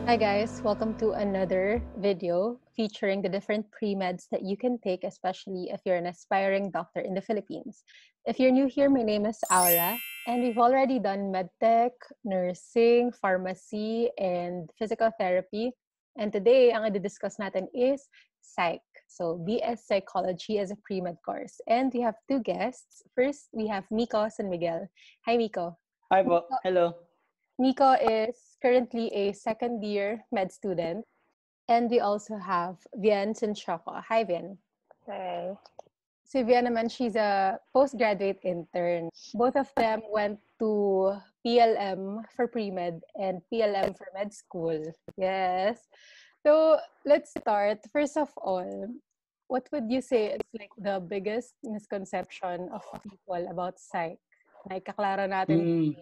Hi guys, welcome to another video featuring the different pre-meds that you can take, especially if you're an aspiring doctor in the Philippines. If you're new here, my name is Aura, and we've already done medtech, nursing, pharmacy, and physical therapy. And today, ang i-discuss natin is psych. So, BS Psychology as a pre-med course. And we have two guests. First, we have Miko and Miguel. Hi, Miko. Hi po. Hello. Miko is currently a second-year med student. And we also have Vian Sinchoko. Hi, Vian. Hi. Si Vian naman, she's a postgraduate intern. Both of them went to PLM for pre-med and PLM for med school. Yes. So, let's start. First of all, what would you say is like the biggest misconception of people about psych? Naikaklaro natin.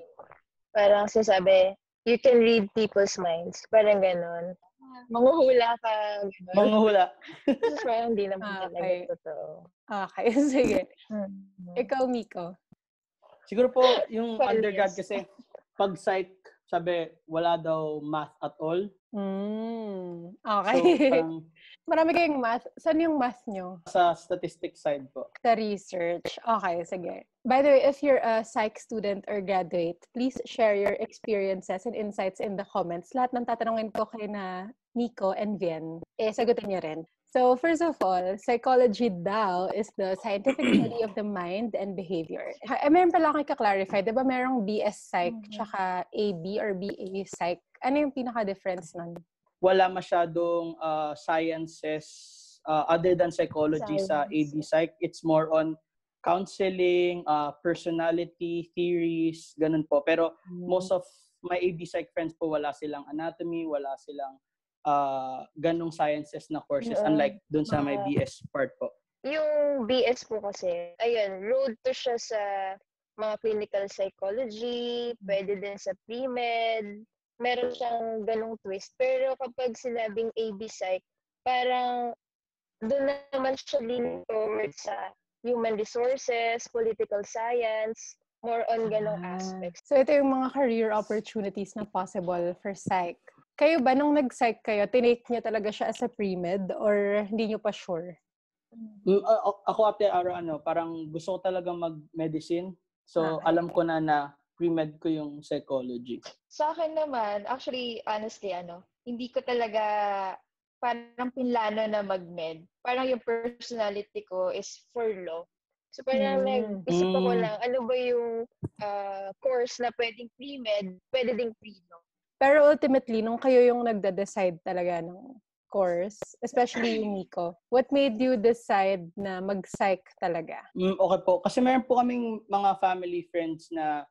Parang sasabi, you can read people's minds. Parang ganon. Manghuhula ka. Ganon. Manghuhula. Parang hindi naman talaga totoo. Okay, sige. Ikaw, Miko. Siguro po, yung undergrad kasi, pag psych, sabi, wala daw math at all. Okay. So, parang, marami kayong math. Saan yung math nyo? Sa statistics side po. Sa research. Okay, sige. By the way, if you're a psych student or graduate, please share your experiences and insights in the comments. Lahat ng tatanungin ko kay na Nico and Vien, sagutin niyo rin. So, first of all, psychology daw is the scientific study of the mind and behavior. Meron pala akong ika-clarify. Diba merong BS Psych tsaka AB or BA Psych? Ano yung pinaka-difference nun? Wala masyadong sciences other than psychology sa AB Psych. It's more on counseling, personality, theories, ganun po. Pero most of my AB Psych friends po, wala silang anatomy, wala silang ganong sciences na courses, unlike dun sa may BS part po. Yung BS po kasi, ayun, road to siya sa mga clinical psychology, pwede din sa pre-med, meron siyang ganong twist. Pero kapag sinabing AB Psych, parang doon naman siya lean towards sa human resources, political science, more on ganong aspects. So ito yung mga career opportunities na possible for psych. Kayo ba, nung nag-psych kayo, tinake niyo talaga siya as a pre-med or hindi niyo pa sure? Ako after araw, parang gusto ko talaga mag-medicine. So, alam ko na pre-med ko yung psychology. Sa akin naman, actually, honestly, hindi ko talaga parang pinlano na mag-med. Parang yung personality ko is for law. So, parang nag-isip ako lang, ano ba yung course na pwedeng pre-med, pwede ding pre-law. Pero ultimately, nung kayo yung nagda-decide talaga ng course, especially yung Nico, what made you decide na mag-psych talaga? Okay po. Kasi meron po kaming mga family friends na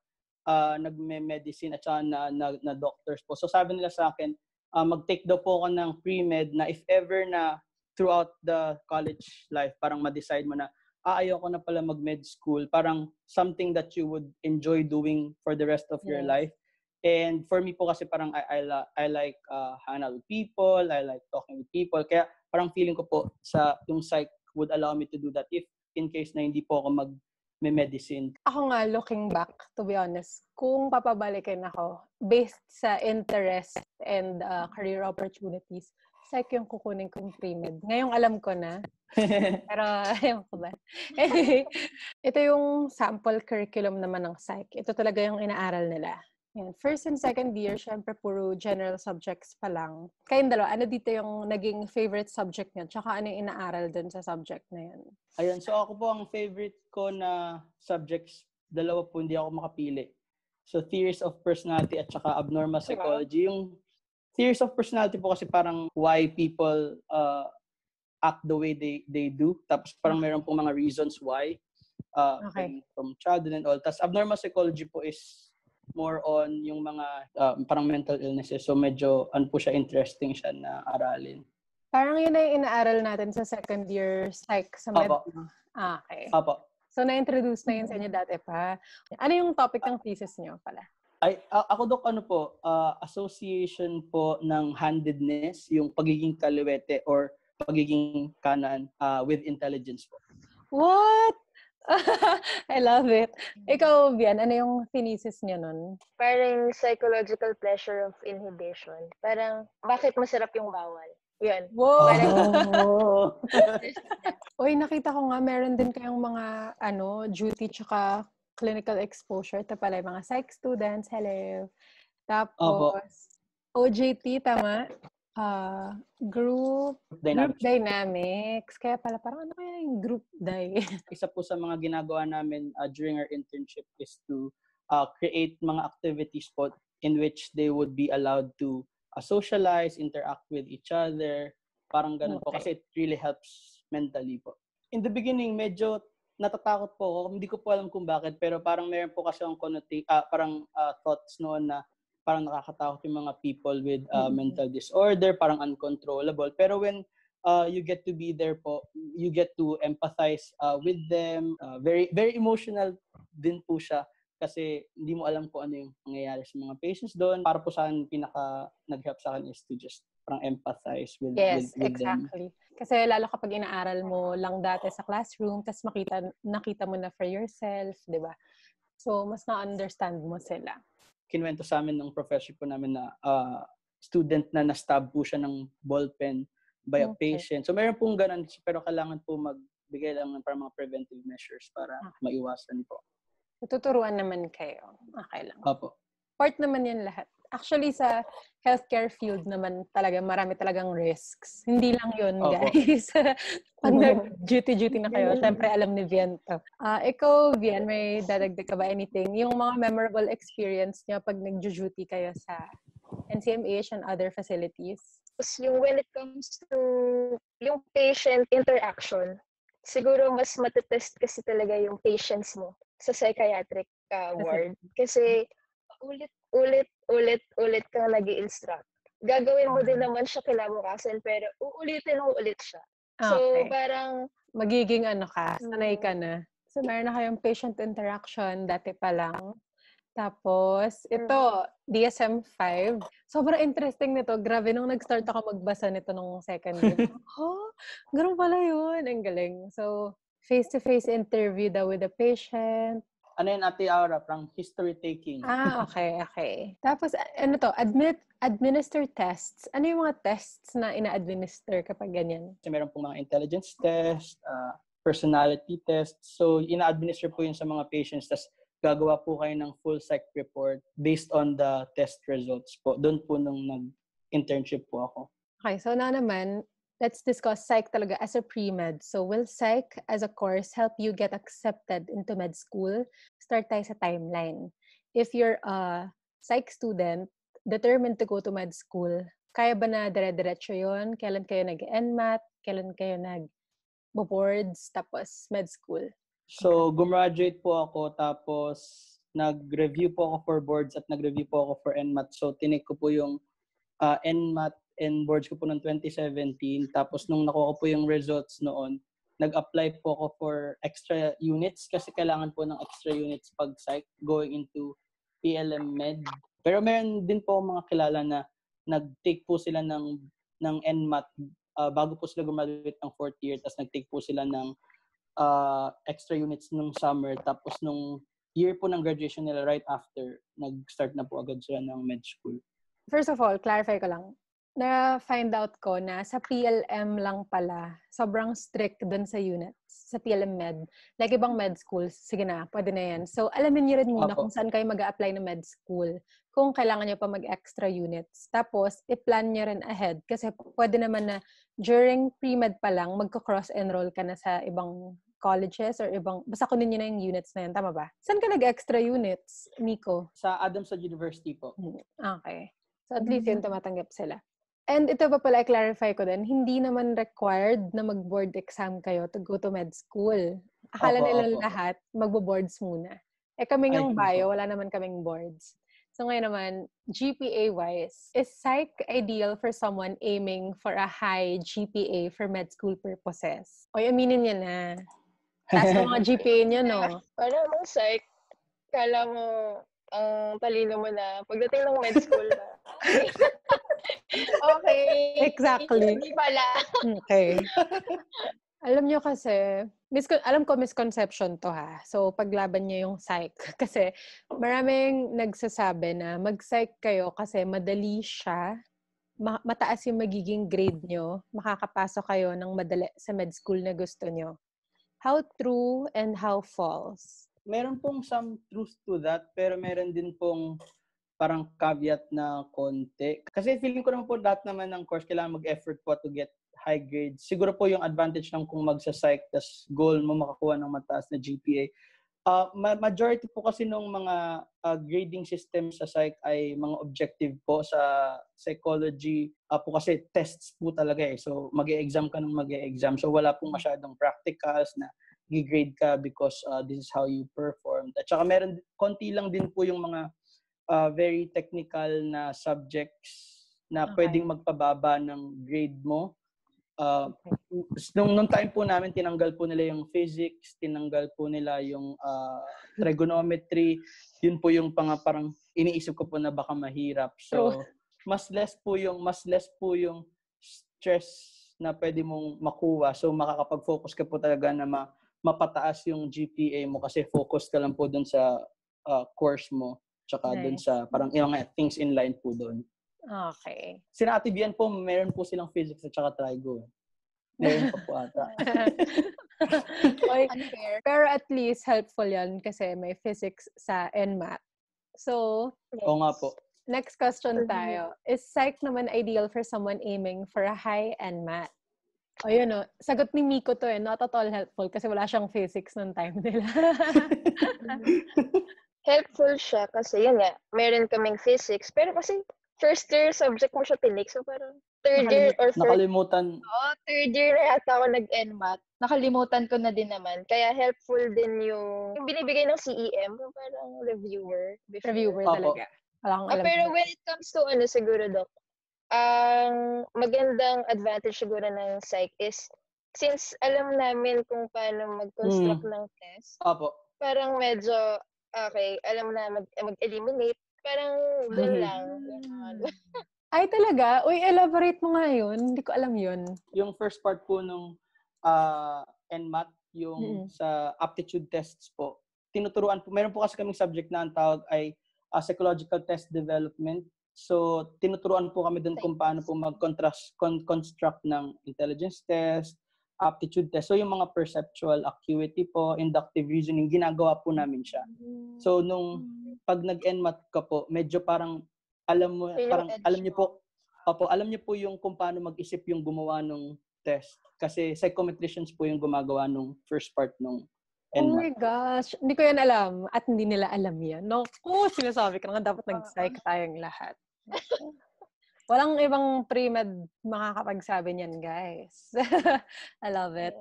nagme-medicine at saka na doctors po. So sabi nila sa akin, mag-take daw po ako ng pre-med na if ever na throughout the college life, parang ma-decide mo na, ayoko na pala mag-med school. Parang something that you would enjoy doing for the rest of your life. And for me po kasi parang I like hang out with people, I like talking with people. Kaya parang feeling ko po sa yung psych would allow me to do that if in case na hindi po ako mag-medicine. Ako nga, looking back, to be honest, kung papabalikin ako, based sa interest and career opportunities, psych yung kukunin kong pre-med. Ngayong alam ko na. Pero, ayaw ko ba? Anyway, ito yung sample curriculum naman ng psych. Ito talaga yung inaaral nila. Yan. First and second year, syempre puro general subjects pa lang. Kayong dalawa, ano dito yung naging favorite subject niyo? Tsaka ano yung inaaral dun sa subject na yan? Ayun, so ako po ang favorite ko na subjects, dalawa po hindi ako makapili. So theories of personality at saka abnormal psychology. Yung theories of personality po kasi parang why people act the way they do. Tapos parang meron pong mga reasons why from childhood and all. Tapos abnormal psychology po is more on yung mga parang mental illnesses. So medyo po siya, interesting siya na aralin. Parang yun na yung inaaral natin sa second year psych sa med. Okay. Apo. So na-introduce na yun sa inyo dati pa. Ano yung topic ng thesis niyo pala? Ako Dok, association po ng handedness, yung pagiging kaliwete or pagiging kanan with intelligence po. What? I love it. Ikaw, Bian, ano yung thesis niyo nun? Parang psychological pleasure of inhibition. Parang, bakit masarap yung bawal? Yun. Wow! Oh. Uy, nakita ko nga, meron din kayong mga, duty tsaka clinical exposure. Ito pala yung mga psych students. Hello. Opo. Tapos, OJT, tama? Group dynamics. Kaya pala, parang ano kaya yung group Isa po sa mga ginagawa namin during our internship is to create mga activities po in which they would be allowed to socialize, interact with each other. Parang ganun po kasi it really helps mentally po. In the beginning, medyo natatakot po ako. Hindi ko po alam kung bakit, pero parang meron po kasi ang thoughts noon na parang nakakatakot yung mga people with mental disorder, parang uncontrollable. Pero when you get to be there po, you get to empathize with them. Very very emotional din po siya kasi hindi mo alam kung ano yung nangyayari sa mga patients doon. Para po sa akin, nag-help sa akin is to just parang empathize with exactly. Them. Kasi lalo kapag inaaral mo lang dati sa classroom, tas nakita mo na for yourself, di ba? So, mas na-understand mo sila. Kinuwento sa amin ng professor po namin na student na na-stab po siya ng ballpen by a patient. So, meron pong ganun, pero kailangan po magbigay lang ng mga preventive measures para maiwasan po. Tuturuan naman kayo. Okay lang. Opo. Part naman yan lahat. Actually, sa healthcare field naman talaga, marami talagang risks. Hindi lang yun, guys. Pag nag-duty na kayo, syempre alam ni Vian to. Ikaw, Vian, may dadagdag ka ba anything? Yung mga memorable experience niya pag nag-duty kayo sa NCMH and other facilities? Yung when it comes to yung patient interaction, siguro mas matetest kasi talaga yung patients mo sa psychiatric ward. Kasi ulit kang nag-i-instruct. Gagawin mo din naman siya kinabukasan, pero uulitin siya. So, parang magiging sanay ka na. So, meron na kayong patient interaction dati pa lang. Tapos, ito, DSM-5. Sobrang interesting nito. Grabe, nung nag-start ako magbasa nito nung second year. Ganun pala yun. Ang galing. So, face-to-face interview daw with the patient. Ano yun, Ate Aura? Parang history taking. Okay. Tapos, administer tests. Ano yung mga tests na ina-administer kapag ganyan? Kasi meron pong mga intelligence test, personality test. So, ina-administer po yun sa mga patients. Tapos, gagawa po kayo ng full psych report based on the test results po. Doon po nung nag-internship po ako. Okay, so na naman, let's discuss psych talaga as a pre-med. So, will psych as a course help you get accepted into med school? Start tayo sa timeline. If you're a psych student, determined to go to med school, kaya ba na dire-diretso yun? Kailan kayo nag-NMAT? Kailan kayo nag-boards? Tapos med school? So, gumraduate po ako, tapos nag-review po ako for boards at nag-review po ako for NMAT. So, tinake ko po yung NMAT and boards ko po noong 2017. Tapos, nung nakuha ko po yung results noon, nag-apply po ako for extra units kasi kailangan po ng extra units pag psych going into PLM Med. Pero meron din po mga kilala na nag-take po sila ng NMAT bago po sila gumraduate ng 4th year. Tapos, nag-take po sila ng extra units nung summer, tapos nung year po ng graduation nila right after, nag-start na po agad sila ng med school. First of all, clarify ko lang. Na-find out ko na sa PLM lang pala, sobrang strict dun sa units, sa PLM Med. Like ibang med schools, sige na, pwede na yan. So, alamin niyo rin muna kung saan kayo mag-a-apply ng med school, kung kailangan niyo pa mag-extra units. Tapos, i-plan niyo rin ahead kasi pwede naman na during pre-med pa lang, magka-cross-enroll ka na sa ibang colleges or basta kunin niyo na yung units na yan. Tama ba? Saan ka nag-extra units, Nico? Sa Adamson University po. Okay. So, at least yun, tumatanggap sila. And ito pa pala, i-clarify ko din, hindi naman required na mag-board exam kayo to go to med school. Akala nila lahat, magbo-boards muna. Kami ng bio, wala naman kaming boards. So ngayon naman, GPA-wise, is psych ideal for someone aiming for a high GPA for med school purposes? O, aminin niya na. Taas ang mga GPA niya, no? Parang mga psych, kala mo, talino mo na. Pagdating ng med school ba? Okay. Exactly. Hindi pala. Okay. Alam nyo kasi, alam ko misconception to ha. So, paglaban nyo yung psych. Kasi maraming nagsasabi na mag-psych kayo kasi madali siya. Mataas yung magiging grade nyo. Makakapasok kayo ng madali sa med school na gusto nyo. How true and how false? Meron pong some truth to that, pero meron din pong parang caveat na konti. Kasi feeling ko naman po lahat naman ng course kailangan mag-effort po to get high grades. Siguro po yung advantage lang kung magsa-psych tas goal mo makakuha ng mataas na GPA. Majority po kasi ng mga grading system sa psych ay mga objective po. Sa psychology po kasi tests po talaga eh. So mag-e-exam ka ng mag-e-exam. So wala pong masyadong practicals na gi-grade ka because this is how you performed. At saka meron, konti lang din po yung mga very technical na subjects na pwedeng magpababa ng grade mo. Nung time po namin, tinanggal po nila yung physics, tinanggal po nila yung trigonometry. Yun po yung parang iniisip ko po na baka mahirap. So, mas less po yung stress na pwede mong makuha. So, makakapag-focus ka po talaga na mapataas yung GPA mo kasi focus ka lang po dun sa course mo. Tsaka dun sa parang yung things in line po dun. Okay. Sina Ate Bian po, meron po silang physics at saka trigo. Meron pa po ata. Okay. Pero at least helpful yan kasi may physics sa NMAT. So, Oo nga po. Next question tayo. Is psych naman ideal for someone aiming for a high NMAT? O yun o, sagot ni Miko to eh, not at all helpful kasi wala siyang physics ng time nila. Helpful siya kasi yun nga, meron kaming physics, pero kasi first year subject mo siya tinik, so parang third year or fourth. Nakalimutan. Third year na yata ako nag-NMAT. Nakalimutan ko na din naman. Kaya helpful din yung binibigay ng CEM, yung parang reviewer. Reviewer talaga. Pero when it comes to siguro, Doc, ang magandang advantage siguro ng psych is since alam namin kung paano mag-construct ng test, parang medyo okay, alam na mag-eliminate, parang doon lang. Ay, talaga? Uy, elaborate mo nga yun. Hindi ko alam yun. Yung first part po nung NMAT, yung sa aptitude tests po, tinuturuan po, meron po kasi kaming subject na ang tawag ay psychological test development. So, tinuturuan po kami dun kung paano po mag-construct ng intelligence test, aptitude test. So, yung mga perceptual acuity po, inductive reasoning, ginagawa po namin siya. So, nung pag nag-NMAT ka po, medyo parang alam niyo po yung kung paano mag-isip yung gumawa ng test. Kasi psychometricians po yung gumagawa nung first part nung NMAT. Oh my gosh. Hindi ko yan alam. At hindi nila alam yan. Naku, sinasabi ko na dapat nag-psych tayong lahat. Walang ibang PreMed makakapagsabi niyan, guys. I love it.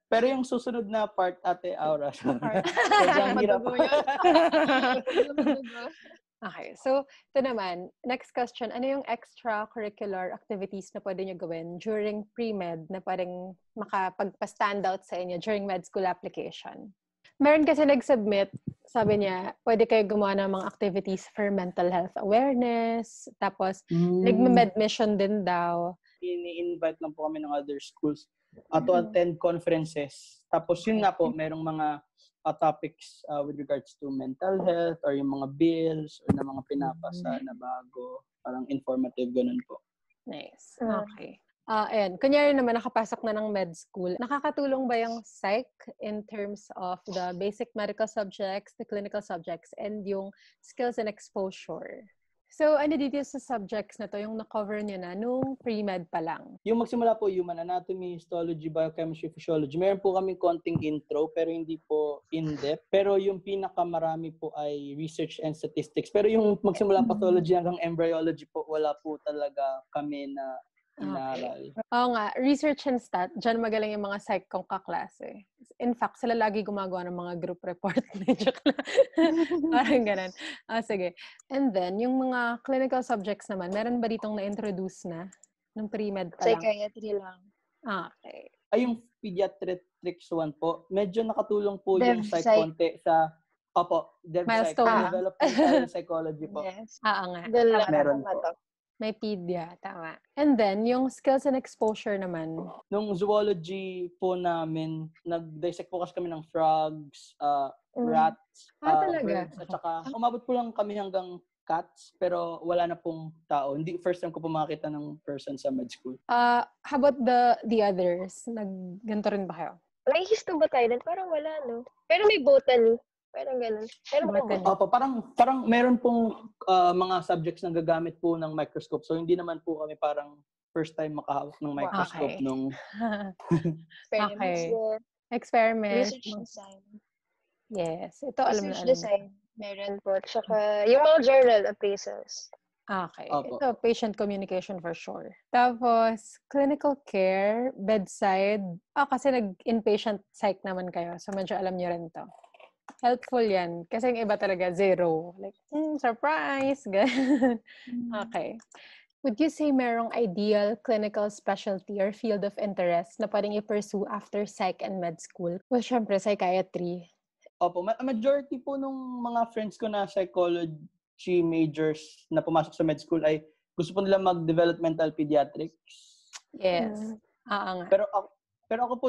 Pero yung susunod na part, Ate Aura. Sobrang hirap. Okay, so ito naman, next question, ano yung extracurricular activities na pwede nyo gawin during pre-med na pwedeng makapagpa-standout sa inyo during med school application? Meron kasi nag-submit, sabi niya, pwede kayo gumawa ng mga activities for mental health awareness, tapos nag-med mission din daw. Ini-invite lang po kami ng other schools to attend conferences. Tapos yun nga po, merong mga topics with regards to mental health or yung mga bills or na mga pinapasa na bago. Parang informative, ganun po. Nice. Okay. Ayan. Kunyari naman, nakapasok na ng med school. Nakakatulong ba yung psych in terms of the basic medical subjects, the clinical subjects, and yung skills and exposure? So, ano dito sa subjects na to, yung na-cover niyo na nung pre-med pa lang? Yung magsimula po, human anatomy, histology, biochemistry, physiology. Meron po kaming konting intro, pero hindi po in-depth. Pero yung pinakamarami po ay research and statistics. Pero yung magsimula pathology hanggang embryology po, wala po talaga kami na inaral. Okay. Oo nga, research and stat, dyan magaling yung mga psych kong kaklase. In fact, sila lagi gumagawa ng mga group report. Parang ganun. Sige. And then, yung mga clinical subjects naman, meron ba ditong na-introduce na? Nung pre-med pa lang? Psychiatry lang. Okay. Ay, yung pediatrics 1 po, medyo nakatulong po yung psych konti sa milestone. Developmental psychology po. Yes. Nga. Doon lang meron po. May pedia, tama. And then, yung skills and exposure naman. Nung zoology po namin, nag-dissect po kasi kami ng frogs, rats, Talaga? birds, at saka umabot po lang kami hanggang cats, pero wala na pong tao. Hindi, first time ko po makakita ng person sa med school. How about the others? Ganito rin ba kayo? May histo ba tayo nun? Parang wala, no? Pero may botany. Parang ganun. Pero Botany. Opo, parang meron pong mga subjects na gagamit po ng microscope. So, hindi naman po kami parang first time makahawak ng microscope nung... Okay. Experiment. Research design. Yes. Ito, alam na. Research design. Meron po. Tsaka, yung mga journal appraisals. Okay. Opo. Ito, patient communication for sure. Tapos, clinical care, bedside. Kasi nag-inpatient psych naman kayo. So, medyo alam niyo rin to. Helpful yan. Kasi yung iba talaga, zero. Like, surprise! Okay. Would you say merong ideal clinical specialty or field of interest na pwedeng i-pursue after psych and med school? Well, syempre, psychiatry. Opo, majority po nung mga friends ko na psychology majors na pumasok sa med school ay gusto po nila mag-developmental pediatrics. Yes. Nga. Pero ako po,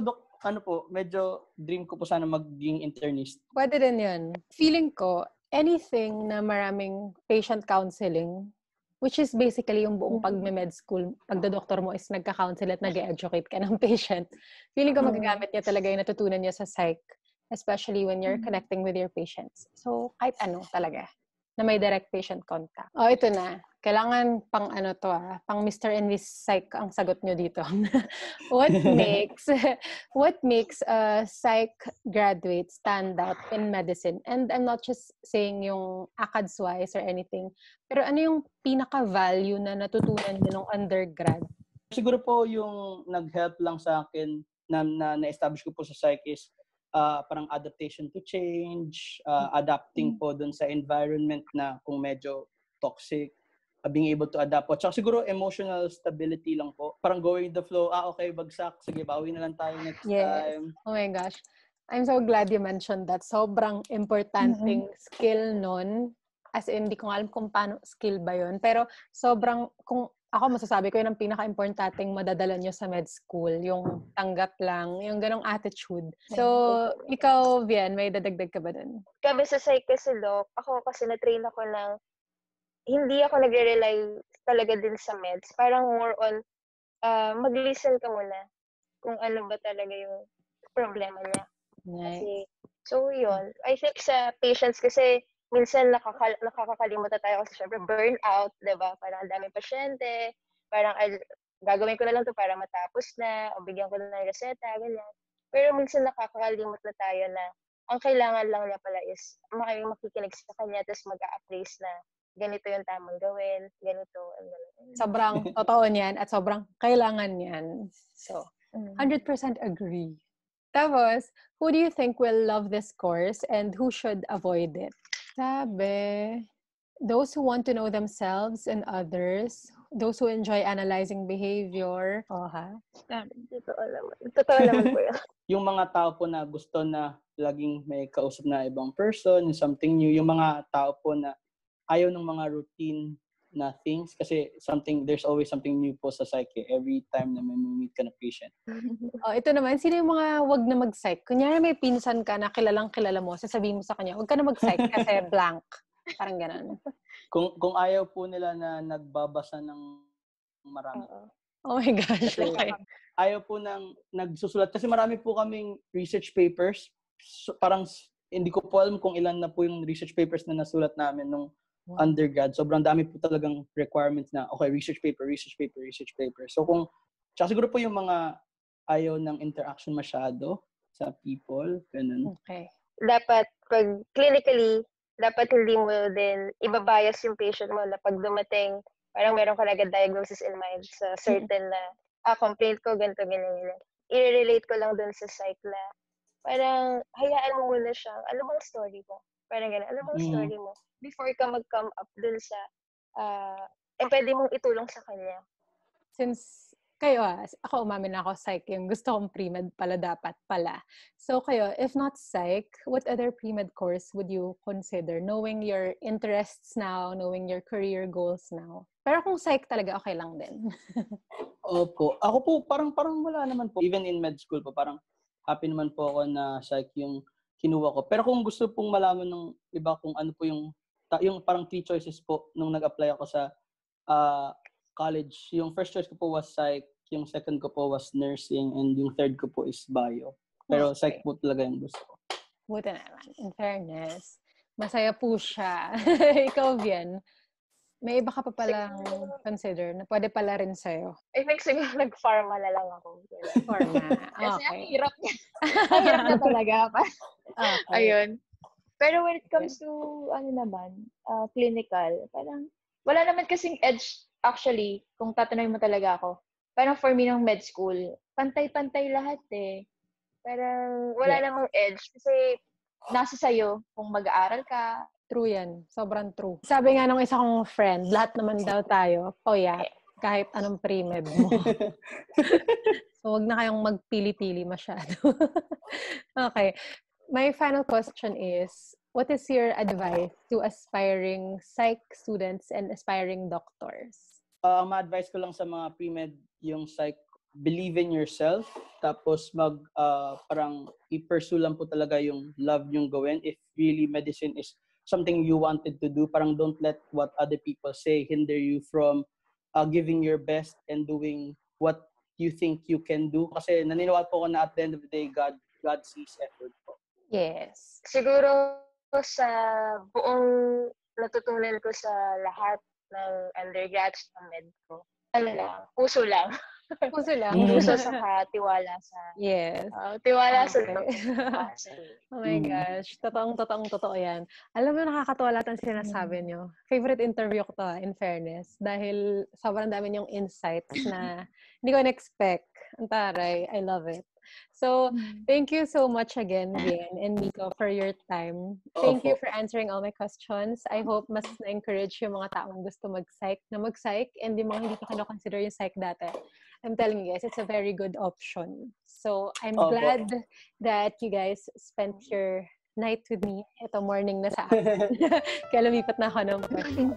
medyo dream ko po sana maging internist. Pwede din yun. Feeling ko, anything na maraming patient counseling, which is basically yung buong pag-med school, pagda-doktor mo is nagka-counsel at nag-educate ka ng patient. Feeling ko magagamit niya talaga yung natutunan niya sa psych, especially when you're connecting with your patients. So, kahit ano talaga, na may direct patient contact. Ito na. Kailangan pang pang Mr. and Miss Psych ang sagot nyo dito. What makes a psych graduate stand out in medicine? And I'm not just saying yung ACADS-wise or anything, pero ano yung pinaka-value na natutunan nyo nung undergrad? Siguro po yung nag-help lang sa akin na na-establish ko po sa psych is parang adaptation to change, adapting po dun sa environment na kung medyo toxic, being able to adapt po. Tsaka siguro emotional stability lang po. Parang going with the flow, okay, bagsak, sige, bawi na lang tayo next time. Oh my gosh. I'm so glad you mentioned that. Sobrang importanteng skill nun. As in, hindi ko alam kung paano skill ba yun. Pero sobrang, kung ako masasabi ko yun ang pinaka-importanteng madadala nyo sa med school. Yung tanggap lang, yung ganong attitude. So, ikaw, Vian, may dadagdag ka ba dun? Kami sa psych kasi, Doc, ako kasi na-train ako ng hindi ako nagre-rely talaga din sa meds. Parang more on mag-listen ka muna kung ano ba talaga yung problema niya. Kasi, so yun. I think sa patients kasi minsan nakakakalimutan tayo kasi syempre burnout, diba? Parang ang daming pasyente, parang gagawin ko na lang to para matapos na, o bigyan ko na ng reseta, ganyan. Pero minsan nakakakalimot na tayo na ang kailangan lang niya pala is makikinig sa kanya tapos mag-a-appraise na ganito yung tamang gawin, ganito, and ganito. Sobrang totoo niyan at sobrang kailangan niyan. So, 100% agree. Tapos, who do you think will love this course and who should avoid it? Sabi, those who want to know themselves and others, those who enjoy analyzing behavior. Totoo naman po yun. Yung mga tao po na gusto na laging may kausap na ibang person, something new, yung mga tao po na ayaw ng mga routine na things kasi there's always something new po sa psyche every time na may meet ka na patient. Ito naman, sino yung mga wag na mag-psych? Kunyari may pinsan ka na kilalang-kilala mo, sasabihin mo sa kanya, wag ka na mag-psych kasi blank. Parang ganun. Kung ayaw po nila na nagbabasa ng marami. Oh my gosh. Kasi ayaw po nang nagsusulat. Kasi marami po kaming research papers. So, parang hindi ko po alam kung ilan na po yung research papers na nasulat namin nung undergrad. Sobrang dami po talagang requirements na, okay, research paper. So tsaka siguro po yung mga ayaw ng interaction masyado sa people. Ganun. Okay. Dapat, pag clinically, dapat hindi mo din ibabias yung patient mo na pag dumating, parang meron ka agad diagnosis in mind sa certain na, complaint ko, ganito, ganyan. I-relate ko lang dun sa psych na, parang hayaan mo muna siyang, ano bang story mo? Parang gano'n, ano bang story mo? Before ka mag-come up dun sa, pwede mong itulong sa kanya. Since Kayo ako umamin ako, psych yung gusto kong pre-med pala dapat pala. So kayo, if not psych, what other pre-med course would you consider? Knowing your interests now, knowing your career goals now. Pero kung psych talaga, okay lang din. Opo. Ako po, parang wala naman po. Even in med school po, parang happy naman po ako na psych yung kinuha ko. Pero kung gusto pong malaman ng iba kung ano po yung parang 3 choices po nung nag-apply ako sa college, yung first choice ko po was psych, yung second ko po was nursing, and yung third ko po is bio. Pero psych po talaga yung gusto ko. Buti naman. In fairness, masaya po siya. Ikaw, Bien, may iba ka pa palang consider na pwede pala rin sa'yo. I think siguro nag-pharma na lang ako. Pharma. Kasi Okay. ang hirap niya. Ang hirap na talaga. Okay. Ayun. Pero when it comes to, clinical, parang, wala naman kasing edge, actually, kung tatanungin mo talaga ako. Parang for me ng med school, pantay-pantay lahat eh. Parang, wala namang edge. Kasi, nasa sayo kung mag-aaral ka. True yan. Sobrang true. Sabi nga nung isa kong friend, lahat naman daw tayo, poyat, kahit anong pre-med mo. So, wag na kayong magpili-pili masyado. Okay. My final question is, what is your advice to aspiring psych students and aspiring doctors? Ang ma-advise ko lang sa mga pre-med yung psych, believe in yourself, tapos parang i-pursue lang po talaga yung love yung gawin. If really medicine is something you wanted to do, parang don't let what other people say hinder you from giving your best and doing what you think you can do. Kasi naniniwala po ako na at the end of the day, God sees effort po. Yes. Siguro sa buong natutunan ko sa lahat ng undergrads ng med ko, puso lang. Puso lang. Puso sa tiwala sa... Yes. Tiwala sa Oh my gosh. Totoo yan. Alam mo, nakakatawa lahat ang sinasabi nyo. Favorite interview ko to, in fairness. Dahil sobrang dami yung insights na hindi ko na-expect. Ang taray. I love it. So, thank you so much again, Bien and Miko, for your time. Thank you for answering all my questions. I hope mas na-encourage yung mga taong gusto mag-psych, and yung mga hindi pa kino-consider yung psych dati. I'm telling you guys, it's a very good option. So, I'm glad that you guys spent your night with me. Ito, morning na sa akin. Kaya lumipat na ako ng question.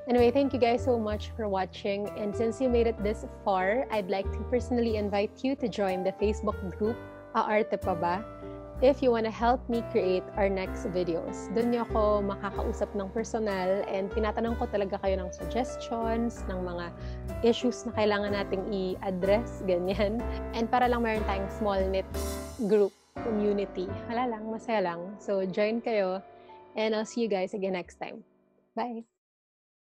Anyway, thank you guys so much for watching. And since you made it this far, I'd like to personally invite you to join the Facebook group, Aarte Pa Ba? If you want to help me create our next videos. Doon niyo ako makakausap ng personal and tinatanong ko talaga kayo ng suggestions, ng mga issues na kailangan nating i-address, ganyan. And para lang meron tayong small knit group, community. Wala lang, masaya lang. So, join kayo and I'll see you guys again next time. Bye!